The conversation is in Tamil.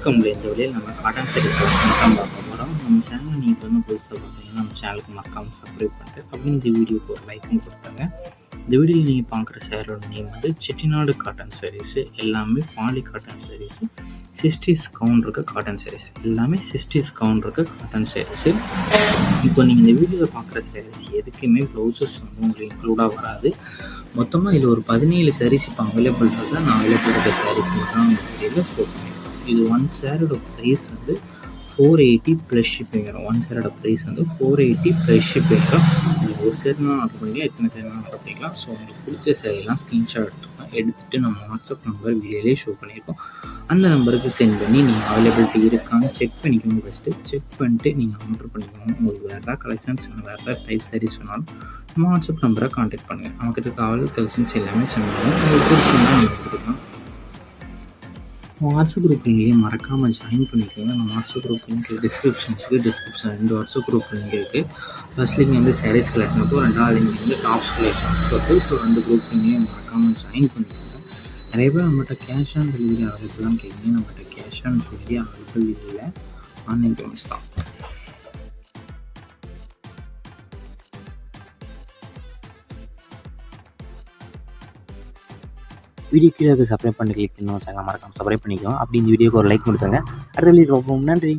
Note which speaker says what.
Speaker 1: வணக்கம்ல. இந்த வழியில் நம்ம காட்டன் சாரீஸ் கலெக்ஷன்ஸ் தான் பார்க்க போகிறோம். நம்ம சேனலை நீங்கள் இப்போ வந்து புதுசாக பார்த்தீங்கன்னா நம்ம சேனலுக்கு மறக்காமல் சப்ஸ்கிரைப் பண்ணிட்டு அப்படின்னு இந்த வீடியோக்கு ஒரு லைக்கும் கொடுத்தாங்க. இந்த வீடியோவில் நீங்கள் பார்க்குற சேரோட நேம் வந்து செட்டிநாடு காட்டன் சாரீஸு. எல்லாமே poly cotton saris. 60s count இருக்க காட்டன் சாரீஸ் எல்லாமே 60s கவுண்ட் இருக்க காட்டன் சாரீஸு. இப்போ நீங்கள் இந்த வீடியோவில் பார்க்குற சாரீஸ் எதுக்குமே ப்ளவுசஸ் வந்து உங்களுக்கு இன்க்ளூடாக வராது. மொத்தமாக இதில் ஒரு 17 சாரீஸ் இப்போ அவைலபிள் இருக்கா. நான் அவைலபிள் இருக்க சாரீஸ் மட்டும் தான் வீடியோவில் ஷோ பண்ணியிருக்கேன். இது ஒன் சேரோட ப்ரைஸ் வந்து 480 ப்ளஸ் ஷிப்பிங் வரும். ஒன் சேரோட ப்ரைஸ் வந்து 480 ப்ளஸ் ஷிப்பிங் வரும். நீங்கள் ஒரு சேரீனாலும் ஆர்டர் பண்ணிக்கலாம், எத்தனை சேரீனாலும் ஆர்டர் பண்ணிக்கலாம். ஸோ உங்களுக்கு பிடிச்ச சேரீலாம் ஸ்க்ரீன்ஷாட் எடுத்துகிட்டு நம்ம வாட்ஸ்அப் நம்பர் வீடியோலேயே ஷோ பண்ணியிருக்கோம். அந்த நம்பருக்கு சென்ட் பண்ணி நீங்கள் அவைலபிலிட்டி இருக்கான்னு செக் பண்ணிக்கோங்க. ஃபஸ்ட்டு செக் பண்ணிட்டு நீங்கள் ஆர்டர் பண்ணிக்கோங்க. உங்களுக்கு வேறு ஏதாவது கலெக்ஷன்ஸ் வேறு ஏதாவது டைப் சாரீஸ் வேணாலும் நம்ம வாட்ஸ்அப் நம்பரை கான்டாக்ட் பண்ணுங்கள். நம்மக்கிட்ட இருக்க அவைலபிள் கலெக்ஷன்ஸ் எல்லாமே சென்ட் பண்ணுவோம். உங்களுக்கு பிடிச்சிருந்தா நீங்கள் கொடுக்கலாம். வாட்ஸ்அப் குரூப் லிங்க்லேயே மறக்காமல் ஜாயின் பண்ணிக்கோங்க. நம்ம WhatsApp group link description 2 WhatsApp group link இருக்குது. ஃபர்ஸ்ட் லிங்க் வந்து சாரீஸ் கலெக்ஷனுக்கும், 2வது லிங்க் வந்து டாப்ஸ் கலெக்ஷனுக்கும் இருக்குது. ஸோ 2 குரூப் லிங்க்லேயே மறக்காமல் ஜாயின் பண்ணிக்கோங்க. நிறைய பேர் நம்மகிட்ட கேஷ் ஆன் டெலிவரி அவைலபிளான்னு கேட்குறீங்க. நம்மகிட்ட கேஷ் ஆன் டெலிவரி அவைலபிள் இல்லை, ஆன்லைன் பேமெண்ட்ஸ் தான். வீடியோ கீழே சப்ஸ்கிரைப் பண்ணி கிளிக் பண்ணி சேனல் மறக்காமல் சப்ஸ்கிரைப் பண்ணிக்கோங்க. அப்படி இந்த வீடியோக்கு ஒரு லைக் கொடுத்துருங்க. அடுத்த வீடியோ பார்ப்போம். நன்றி.